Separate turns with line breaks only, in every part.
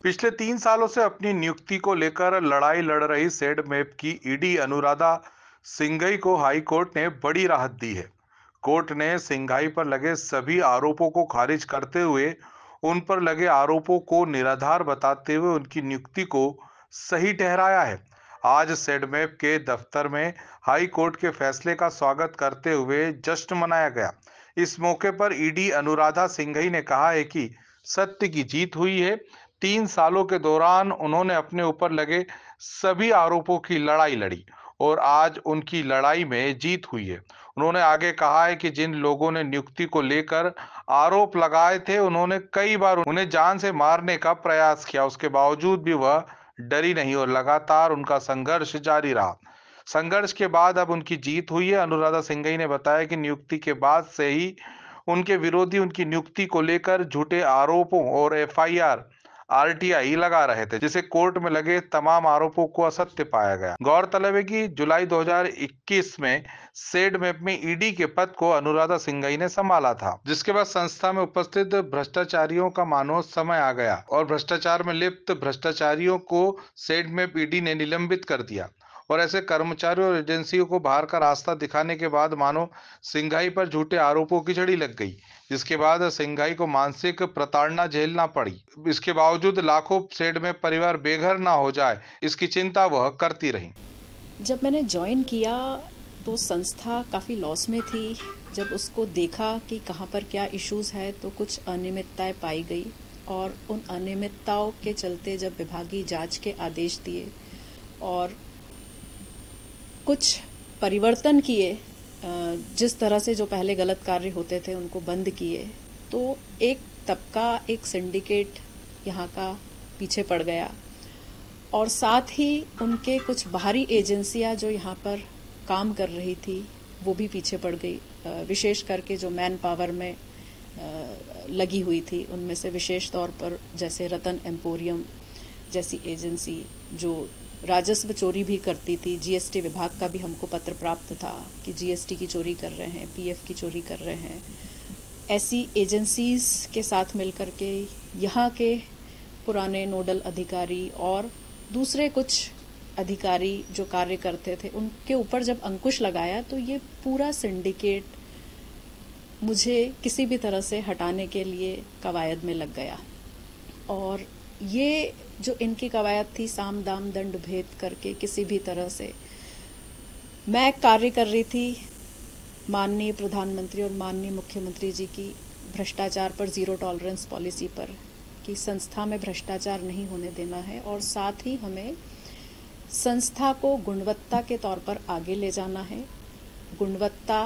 पिछले 3 सालों से अपनी नियुक्ति को लेकर लड़ाई लड़ रही सेडमेप की ईडी अनुराधा सिंघई को हाई कोर्ट ने बड़ी राहत दी है। कोर्ट ने सिंघाई पर लगे सभी आरोपों को खारिज करते हुए उन पर लगे आरोपों को निराधार बताते हुए उनकी नियुक्ति को सही ठहराया है। आज सेडमेप के दफ्तर में हाई कोर्ट के फैसले का स्वागत करते हुए जश्न मनाया गया। इस मौके पर ईडी अनुराधा सिंघई ने कहा है कि सत्य की जीत हुई है। 3 सालों के दौरान उन्होंने अपने ऊपर लगे सभी आरोपों की लड़ाई लड़ी और आज उनकी लड़ाई में जीत हुई है। उन्होंने आगे कहा है कि जिन लोगों ने नियुक्ति को लेकर आरोप लगाए थे, उन्होंने कई बार उन्हें जान से मारने का प्रयास किया। उसके बावजूद भी वह डरी नहीं और लगातार उनका संघर्ष जारी रहा। संघर्ष के बाद अब उनकी जीत हुई है। अनुराधा सिंघई ने बताया कि नियुक्ति के बाद से ही उनके विरोधी उनकी नियुक्ति को लेकर झूठे आरोपों और एफआईआर आरटीआई लगा रहे थे, जिसे कोर्ट में लगे तमाम आरोपों को असत्य पाया गया। गौरतलब है कि जुलाई 2021 में सेडमेप में ईडी के पद को अनुराधा सिंघई ने संभाला था, जिसके बाद संस्था में उपस्थित भ्रष्टाचारियों का मानो समय आ गया और भ्रष्टाचार में लिप्त भ्रष्टाचारियों को सेडमेप ईडी ने निलंबित कर दिया और ऐसे कर्मचारियों और एजेंसियों को बाहर का रास्ता दिखाने के बाद मानो सिंघाई पर झूठे आरोपों की झड़ी लग गई, जिसके बाद सिंघाई को मानसिक प्रताड़ना झेलना पड़ी। इसके बावजूद लाखों सेड में परिवार बेघर ना हो जाए, इसकी चिंता वह करती रही।
जब मैंने ज्वाइन किया तो संस्था काफ़ी लॉस में थी। जब उसको देखा कि कहाँ पर क्या इश्यूज है तो कुछ अनियमितताएं पाई गई और उन अनियमितताओं के चलते जब विभागीय जांच के आदेश दिए और कुछ परिवर्तन किए, जिस तरह से जो पहले गलत कार्य होते थे उनको बंद किए, तो एक तबका, एक सिंडिकेट यहाँ का पीछे पड़ गया और साथ ही उनके कुछ बाहरी एजेंसियां जो यहाँ पर काम कर रही थी वो भी पीछे पड़ गई। विशेष करके जो मैन पावर में लगी हुई थी उनमें से विशेष तौर पर जैसे रतन एम्पोरियम जैसी एजेंसी जो राजस्व चोरी भी करती थी। जीएसटी विभाग का भी हमको पत्र प्राप्त था कि जीएसटी की चोरी कर रहे हैं, पीएफ की चोरी कर रहे हैं। ऐसी एजेंसीज के साथ मिलकर के यहाँ के पुराने नोडल अधिकारी और दूसरे कुछ अधिकारी जो कार्य करते थे उनके ऊपर जब अंकुश लगाया तो ये पूरा सिंडिकेट मुझे किसी भी तरह से हटाने के लिए कवायद में लग गया। और ये जो इनकी कवायद थी साम दाम दंड भेद करके किसी भी तरह से मैं कार्य कर रही थी माननीय प्रधानमंत्री और माननीय मुख्यमंत्री जी की भ्रष्टाचार पर जीरो टॉलरेंस पॉलिसी पर कि संस्था में भ्रष्टाचार नहीं होने देना है और साथ ही हमें संस्था को गुणवत्ता के तौर पर आगे ले जाना है, गुणवत्ता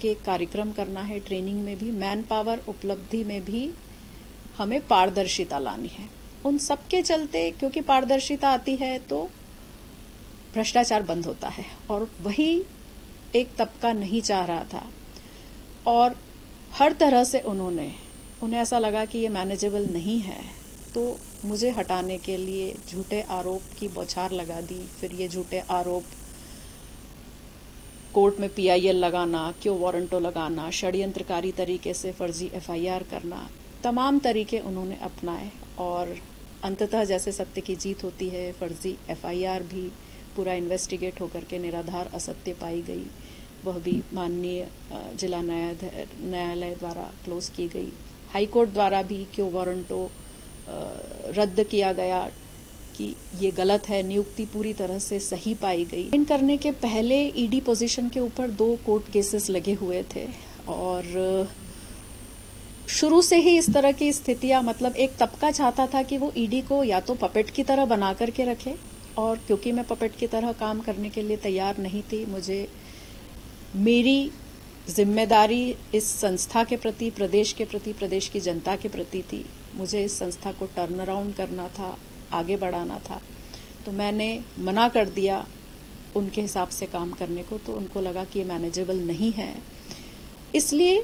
के कार्यक्रम करना है, ट्रेनिंग में भी, मैन पावर उपलब्धि में भी हमें पारदर्शिता लानी है। उन सब के चलते क्योंकि पारदर्शिता आती है तो भ्रष्टाचार बंद होता है और वही एक तबका नहीं चाह रहा था और हर तरह से उन्हें ऐसा लगा कि ये मैनेजेबल नहीं है तो मुझे हटाने के लिए झूठे आरोप की बौछार लगा दी। फिर ये झूठे आरोप कोर्ट में पीआईएल लगाना, क्यों वारंटो लगाना, षड्यंत्रकारी तरीके से फर्जी एफआईआर करना, तमाम तरीके उन्होंने अपनाए और अंततः जैसे सत्य की जीत होती है, फर्जी एफआईआर भी पूरा इन्वेस्टिगेट होकर के निराधार असत्य पाई गई, वह भी माननीय जिला न्यायालय द्वारा क्लोज की गई। हाई कोर्ट द्वारा भी क्यों वारंटो रद्द किया गया कि ये गलत है, नियुक्ति पूरी तरह से सही पाई गई। इन करने के पहले ईडी पोजीशन के ऊपर 2 कोर्ट केसेस लगे हुए थे और शुरू से ही इस तरह की स्थितियां, मतलब एक तबका चाहता था कि वो ईडी को या तो पपेट की तरह बना करके रखे और क्योंकि मैं पपेट की तरह काम करने के लिए तैयार नहीं थी, मुझे मेरी जिम्मेदारी इस संस्था के प्रति, प्रदेश के प्रति, प्रदेश की जनता के प्रति थी। मुझे इस संस्था को टर्न अराउंड करना था, आगे बढ़ाना था, तो मैंने मना कर दिया उनके हिसाब से काम करने को। तो उनको लगा कि ये मैनेजेबल नहीं है, इसलिए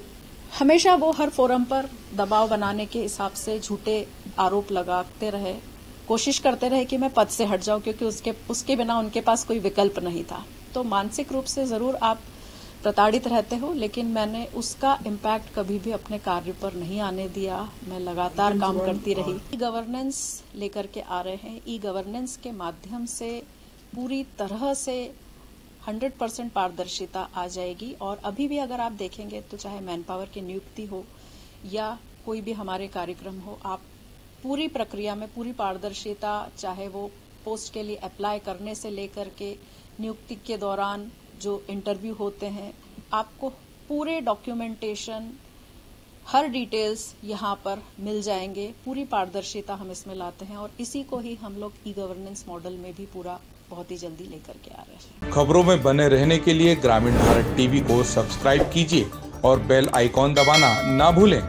हमेशा वो हर फोरम पर दबाव बनाने के हिसाब से झूठे आरोप लगाते रहे, कोशिश करते रहे कि मैं पद से हट जाऊं क्योंकि उसके बिना उनके पास कोई विकल्प नहीं था। तो मानसिक रूप से जरूर आप प्रताड़ित रहते हो, लेकिन मैंने उसका इम्पैक्ट कभी भी अपने कार्य पर नहीं आने दिया। मैं लगातार काम करती रही। ई गवर्नेंस लेकर के आ रहे हैं। ई गवर्नेंस के माध्यम से पूरी तरह से 100% पारदर्शिता आ जाएगी। और अभी भी अगर आप देखेंगे तो चाहे मैन पावर की नियुक्ति हो या कोई भी हमारे कार्यक्रम हो, आप पूरी प्रक्रिया में पूरी पारदर्शिता, चाहे वो पोस्ट के लिए अप्लाई करने से लेकर के नियुक्ति के दौरान जो इंटरव्यू होते हैं, आपको पूरे डॉक्यूमेंटेशन, हर डिटेल्स यहाँ पर मिल जाएंगे। पूरी पारदर्शिता हम इसमें लाते हैं और इसी को ही हम लोग ई गवर्नेंस मॉडल में भी पूरा बहुत ही जल्दी लेकर के आ रहे हैं।
खबरों में बने रहने के लिए ग्रामीण भारत टीवी को सब्सक्राइब कीजिए और बेल आइकॉन दबाना ना भूलें।